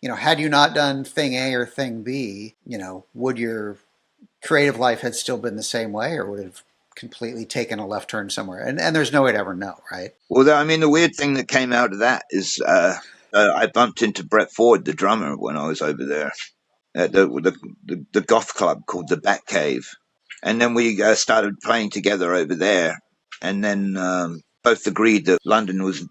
You know, had you not done thing A or thing B, you know, would your creative life had still been the same way, or would it have completely taken a left turn somewhere? And there's no way to ever know, right? Well, I mean, the weird thing that came out of that is I bumped into Brett Ford, the drummer, when I was over there at the goth club called the Bat Cave. And then we started playing together over there. And then both agreed that London was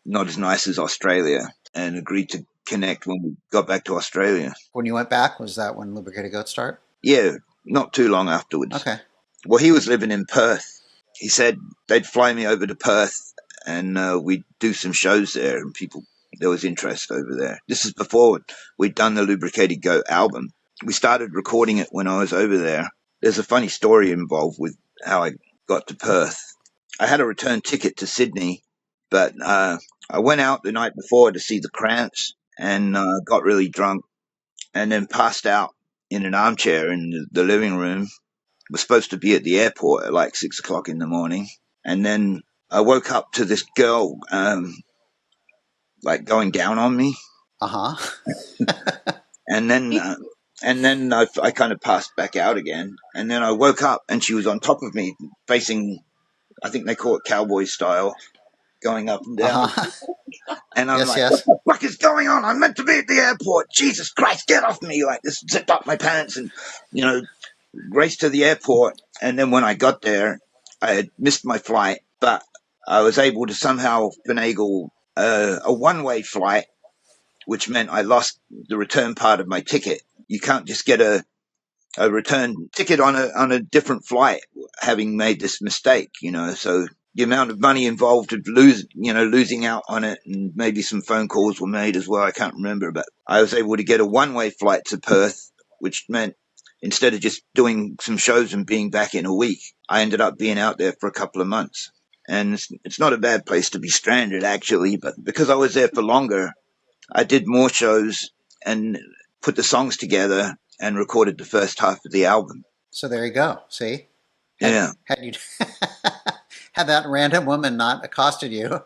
not as nice as Australia and agreed to connect when we got back to Australia. When you went back, was that when Lubricated Goat started? Yeah, not too long afterwards. Okay. Well, he was living in Perth. He said they'd fly me over to Perth and we'd do some shows there, and there was interest over there. This is before we'd done the Lubricated Goat album. We started recording it when I was over there. There's a funny story involved with how I got to Perth. I had a return ticket to Sydney, but I went out the night before to see the Cramps and got really drunk and then passed out in an armchair in the living room. Was supposed to be at the airport at like 6 o'clock in the morning. And then I woke up to this girl like going down on me. And then I kind of passed back out again. And then I woke up and she was on top of me facing, I think they call it cowboy style, going up and down. And I'm what the fuck is going on? I'm meant to be at the airport. Jesus Christ, get off me. Like this, zipped up my pants and, you know, raced to the airport. And then when I got there, I had missed my flight, but I was able to somehow finagle a one-way flight, which meant I lost the return part of my ticket. You can't just get a return ticket on a different flight having made this mistake, you know. So the amount of money involved of losing out on it, and maybe some phone calls were made as well. I can't remember, but I was able to get a one-way flight to Perth, which meant instead of just doing some shows and being back in a week, I ended up being out there for a couple of months. And it's not a bad place to be stranded, actually, but because I was there for longer, I did more shows and put the songs together and recorded the first half of the album. So there you go. See? Yeah. Had you had that random woman not accosted you,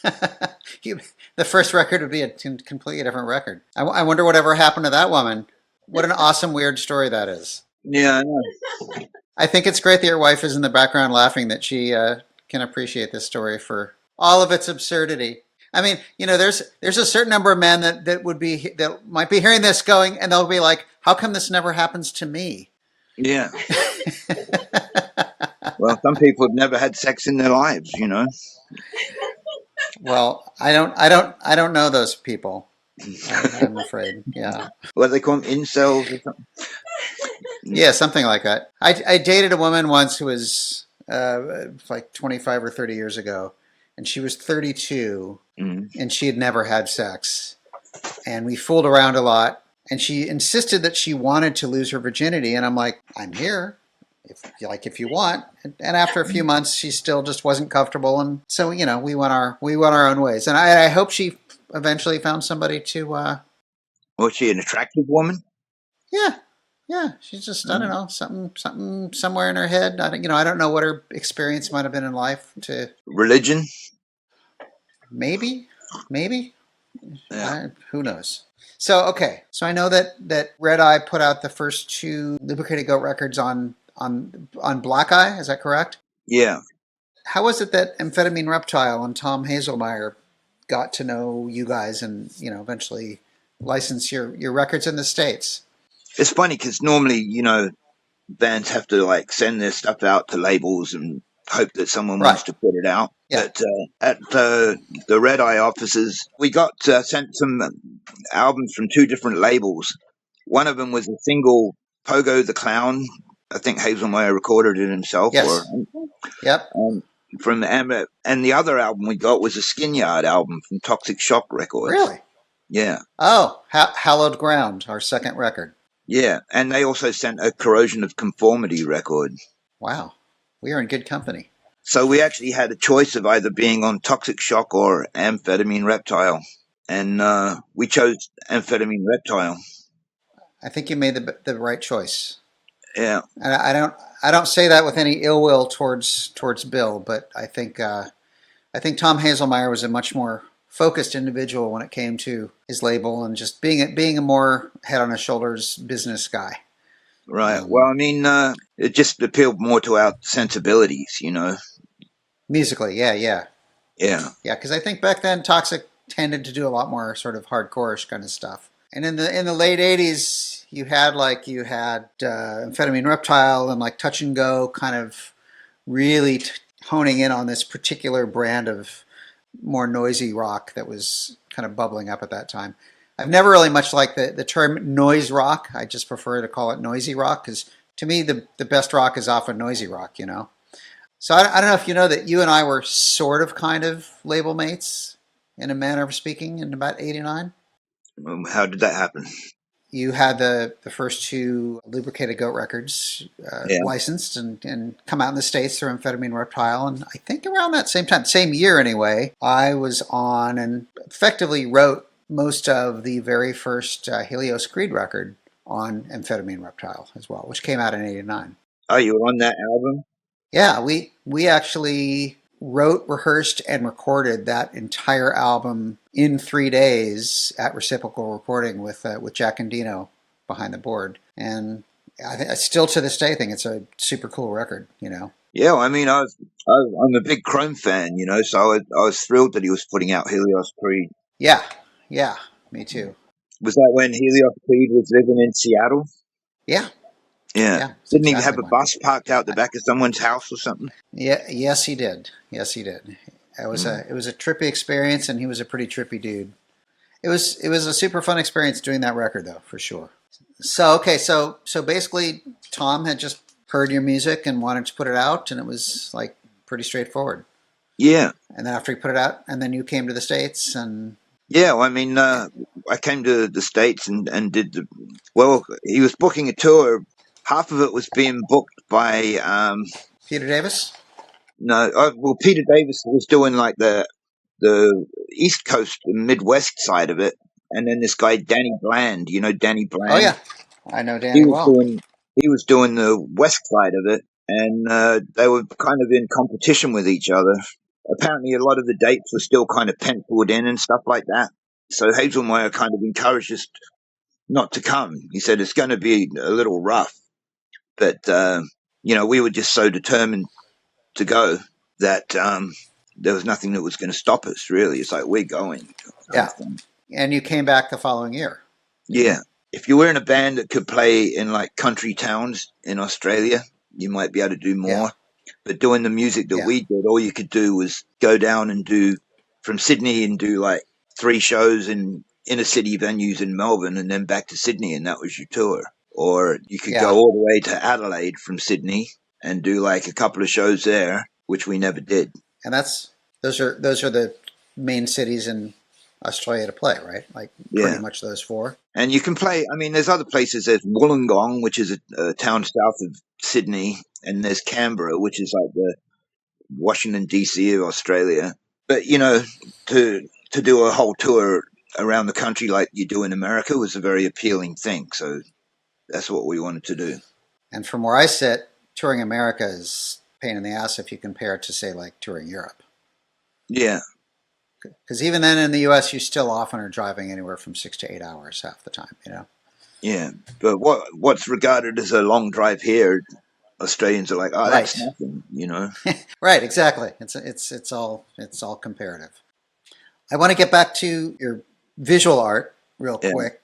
the first record would be a completely different record. I wonder whatever happened to that woman. What an awesome, weird story that is. Yeah, I know. I think it's great that your wife is in the background laughing, that she can appreciate this story for all of its absurdity. I mean, there's a certain number of men that might be hearing this going, and they'll be like, "How come this never happens to me?" Yeah. Well, some people have never had sex in their lives, Well, I don't know those people. I'm afraid. Yeah. What do they call them? Incels or something? Yeah, something like that. I dated a woman once who was like 25 or 30 years ago, and she was 32, and she had never had sex. And we fooled around a lot, and she insisted that she wanted to lose her virginity, and I'm like, I'm here. If you want. And after a few months, she still just wasn't comfortable, and so we went our own ways. And I hope she eventually found somebody to. Was she an attractive woman? Yeah. She's just I don't know, something somewhere in her head. I don't know what her experience might have been in life. To religion, maybe. Yeah. Who knows? So okay, so I know that Red Eye put out the first 2 Lubricated Goat records on Black Eye. Is that correct? Yeah. How was it that Amphetamine Reptile and Tom Hazelmeyer got to know you guys and eventually license your records in the States? It's funny because normally bands have to send their stuff out to labels and hope that someone wants to put it out. Yeah. But at the Red Eye offices, we got sent some albums from 2 different labels. One of them was a single, Pogo the Clown. I think Hazelmeyer recorded it himself. Yes. Yep. From and the other album we got was a Skinyard album from Toxic Shock Records. Really? Yeah. Oh, Hallowed Ground, our second record. Yeah, and they also sent a Corrosion of Conformity record. Wow. We are in good company. So we actually had a choice of either being on Toxic Shock or Amphetamine Reptile, and we chose Amphetamine Reptile. I think you made the right choice. Yeah. And I don't say that with any ill will towards Bill, but I think Tom Hazelmeyer was a much more focused individual when it came to his label and just being a more head on his shoulders business guy. Right. Well, I mean, it just appealed more to our sensibilities, Musically, yeah. Yeah. Yeah, because I think back then Toxic tended to do a lot more sort of hardcore-ish kind of stuff. And in the late 80s, you had Amphetamine Reptile and Touch and Go kind of really honing in on this particular brand of more noisy rock that was kind of bubbling up at that time. I've never really much liked the term noise rock. I just prefer to call it noisy rock because to me the best rock is often noisy rock, So I don't know if you know that you and I were sort of kind of label mates in a manner of speaking in about 89. How did that happen? You had the first 2 Lubricated Goat records licensed and come out in the States through Amphetamine Reptile. And I think around that same time, same year anyway, I was on and effectively wrote most of the very first Helios Creed record on Amphetamine Reptile as well, which came out in 89. Oh, you were on that album? Yeah, we actually wrote, rehearsed, and recorded that entire album in 3 days at Reciprocal Recording with Jack and Dino behind the board. And I still to this day think it's a super cool record, Yeah, I mean, I'm a big Chrome fan, so I was thrilled that he was putting out Helios Creed. Yeah, me too. Was that when Helios Creed was living in Seattle? Yeah. Yeah. Didn't he have a bus parked out the back of someone's house or something? Yeah. Yes, he did. It was a trippy experience, and he was a pretty trippy dude. It was a super fun experience doing that record, though, for sure. So basically, Tom had just heard your music and wanted to put it out, and it was pretty straightforward. Yeah. And then after he put it out, and then you came to the States, and yeah, well, I mean, I came to the States and did he was booking a tour. Half of it was being booked by Peter Davis. No, Peter Davis was doing the East Coast and Midwest side of it, and then this guy Danny Bland, Danny Bland. Oh yeah, I know Danny well. He was doing the west side of it, and they were kind of in competition with each other. Apparently, a lot of the dates were still kind of penciled in and stuff like that. So Hazelmeyer kind of encouraged us not to come. He said it's going to be a little rough, but we were just so determined to go that there was nothing that was going to stop us. Really, it's like we're going. Yeah, and you came back the following year. Yeah, if you were in a band that could play in like country towns in Australia, you might be able to do more. Yeah. But doing the music that we did, all you could do was go down and do from Sydney and do like 3 shows in inner city venues in Melbourne and then back to Sydney, and that was your tour. Or you could go all the way to Adelaide from Sydney and do like a couple of shows there, which we never did. And those are the main cities in Australia to play, right? Like pretty much those 4. And you can play, I mean, there's other places. There's Wollongong, which is a town south of Sydney, and there's Canberra, which is like the Washington, D.C. of Australia. But, to do a whole tour around the country like you do in America was a very appealing thing. So that's what we wanted to do. And from where I sit, touring America is a pain in the ass if you compare it to, say, like touring Europe. Yeah. Because even then in the U.S., you still often are driving anywhere from 6 to 8 hours half the time, Yeah, but what's regarded as a long drive here, Australians are like, oh, that's nothing, Right, exactly. It's all comparative. I want to get back to your visual art real quick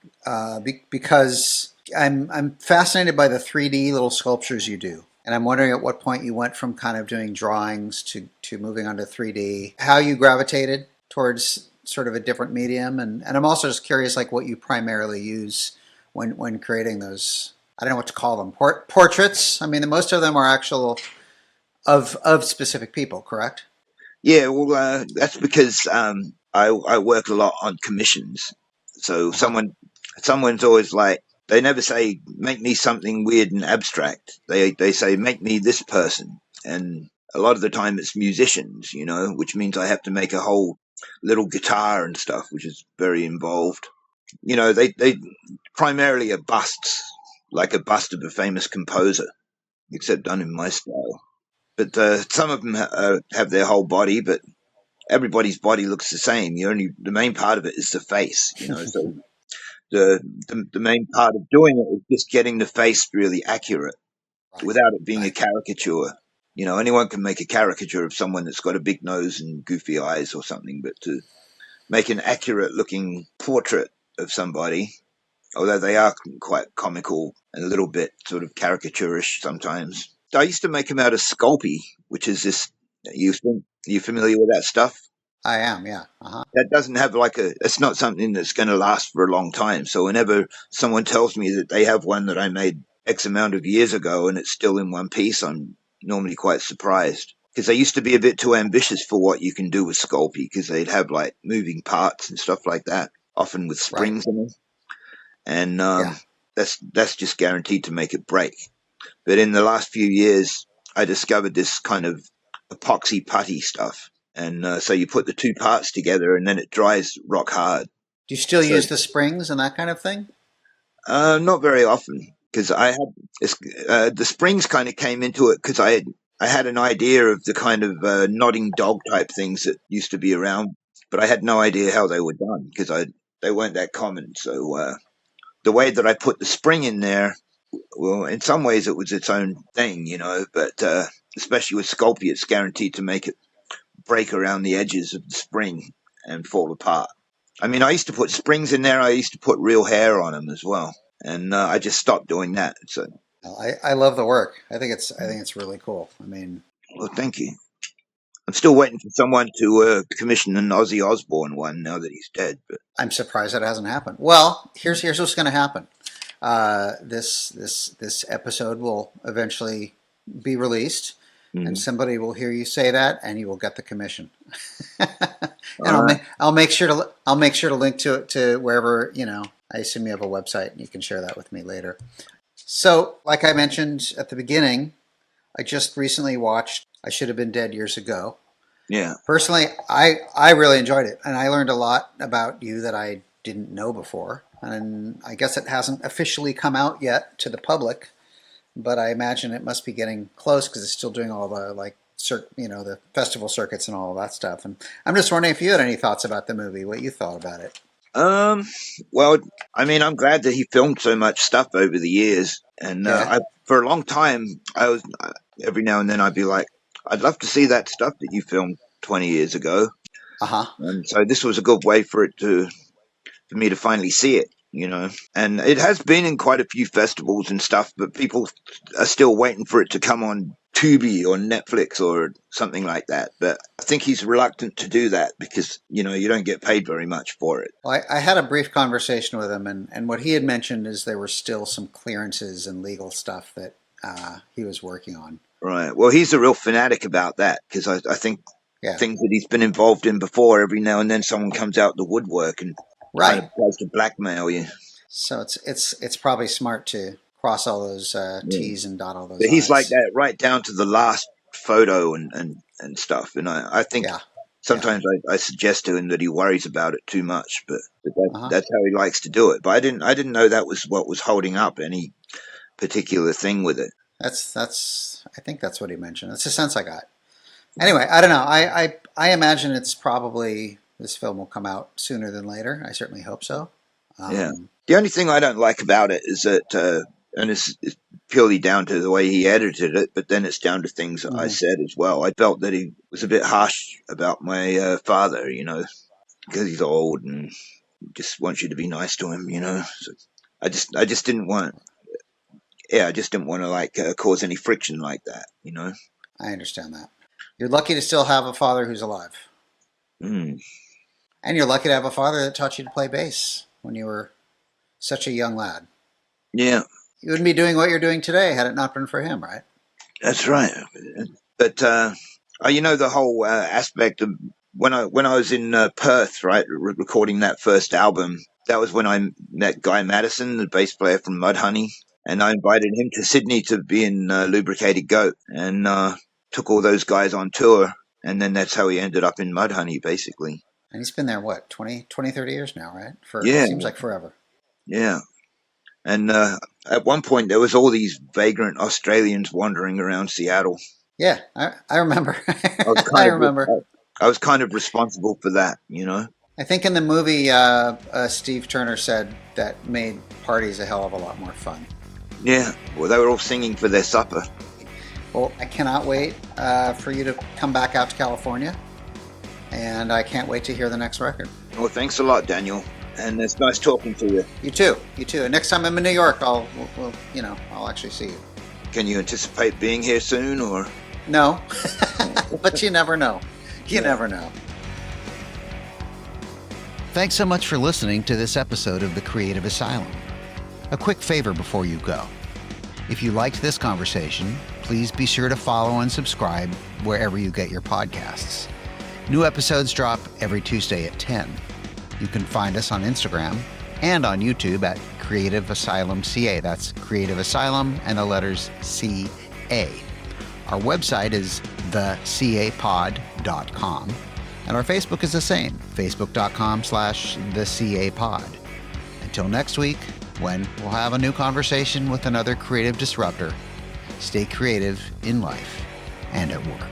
because I'm fascinated by the 3D little sculptures you do. And I'm wondering at what point you went from kind of doing drawings to moving on to 3D, how you gravitated towards sort of a different medium. And I'm also just curious, like what you primarily use when creating those, I don't know what to call them, portraits. I mean, most of them are actual of specific people, correct? Yeah, well, that's because I work a lot on commissions. So someone's always like, they never say, make me something weird and abstract. They say, make me this person. And a lot of the time it's musicians, which means I have to make a whole little guitar and stuff, which is very involved. They primarily are busts, like a bust of a famous composer, except done in my style. But some of them have their whole body, but everybody's body looks the same. The main part of it is the face, so the main part of doing it is just getting the face really accurate without it being a caricature. Anyone can make a caricature of someone that's got a big nose and goofy eyes or something, but to make an accurate looking portrait of somebody, although they are quite comical and a little bit sort of caricaturish sometimes. I used to make them out of Sculpey, which is this, are you familiar with that stuff? I am, yeah. Uh-huh. That doesn't have it's not something that's going to last for a long time. So whenever someone tells me that they have one that I made X amount of years ago and it's still in one piece, I'm normally quite surprised. Because they used to be a bit too ambitious for what you can do with Sculpey, because they'd have like moving parts and stuff like that, often with springs in them. And that's just guaranteed to make it break. But in the last few years, I discovered this kind of epoxy putty stuff. And so you put the 2 parts together and then it dries rock hard. Do you still use the springs and that kind of thing? Not very often, because the springs kind of came into it because I had an idea of the kind of nodding dog type things that used to be around, but I had no idea how they were done because they weren't that common. So the way that I put the spring in there, well, in some ways it was its own thing, but especially with Sculpey, it's guaranteed to make it break around the edges of the spring and fall apart. I mean, I used to put springs in there. I used to put real hair on them as well, and I just stopped doing that. So I love the work. I think it's really cool. I mean, well, thank you. I'm still waiting for someone to commission an Ozzy Osbourne one now that he's dead. But I'm surprised that hasn't happened. Well, here's what's going to happen. This episode will eventually be released. Mm-hmm. And somebody will hear you say that, and you will get the commission. And I'll make sure to link to it to wherever I assume you have a website, and you can share that with me later. So, like I mentioned at the beginning, I just recently watched I Should Have Been Dead Years Ago. Yeah. Personally, I really enjoyed it, and I learned a lot about you that I didn't know before. And I guess it hasn't officially come out yet to the public. but I imagine it must be getting close because it's still doing all the the festival circuits and all of that stuff. And I'm just wondering if you had any thoughts about the movie, what you thought about it. Well, I mean, I'm glad that he filmed so much stuff over the years, and for a long time, every now and then I'd be like, I'd love to see that stuff that you filmed 20 years ago. And so this was a good way for me to finally see it, and it has been in quite a few festivals and stuff, but people are still waiting for it to come on Tubi or Netflix or something like that. But I think he's reluctant to do that because, you don't get paid very much for it. Well, I had a brief conversation with him, and what he had mentioned is there were still some clearances and legal stuff that he was working on. Right. Well, he's a real fanatic about that because I think things that he's been involved in before, every now and then someone comes out the woodwork and kind of tries to blackmail you. So it's probably smart to cross all those T's and dot all those I's. He's like that right down to the last photo and stuff. And I think sometimes I suggest to him that he worries about it too much, but that's how he likes to do it. But I didn't know that was what was holding up any particular thing with it. I think that's what he mentioned. That's the sense I got. Anyway, I don't know. I imagine it's probably this film will come out sooner than later. I certainly hope so. The only thing I don't like about it is that, and it's purely down to the way he edited it, but then it's down to things that I said as well. I felt that he was a bit harsh about my father, because he's old and just wants you to be nice to him, So I just didn't want, to cause any friction like that, I understand that. You're lucky to still have a father who's alive. And you're lucky to have a father that taught you to play bass when you were such a young lad. Yeah. You wouldn't be doing what you're doing today had it not been for him, right? That's right. But, the whole aspect of when I was in Perth, right, recording that first album, that was when I met Guy Madison, the bass player from Mudhoney, and I invited him to Sydney to be in Lubricated Goat and took all those guys on tour, and then that's how he ended up in Mudhoney, basically. And he's been there, what, 30 years now, right? Yeah. It seems like forever. Yeah. And at one point, there was all these vagrant Australians wandering around Seattle. Yeah, I remember. I remember. I was kind of responsible for that, I think in the movie, Steve Turner said that made parties a hell of a lot more fun. Yeah, well, they were all singing for their supper. Well, I cannot wait for you to come back out to California, and I can't wait to hear the next record. Well, thanks a lot, Daniel, and it's nice talking to you. You too. And next time I'm in New York, I'll actually see you. Can you anticipate being here soon, or? No, but you never know. You never know. Thanks so much for listening to this episode of The Creative Asylum. A quick favor before you go. If you liked this conversation, please be sure to follow and subscribe wherever you get your podcasts. New episodes drop every Tuesday at 10. You can find us on Instagram and on YouTube at Creative Asylum CA. That's Creative Asylum and the letters CA. Our website is thecapod.com. And our Facebook is the same, facebook.com/thecapod. Until next week, when we'll have a new conversation with another creative disruptor, stay creative in life and at work.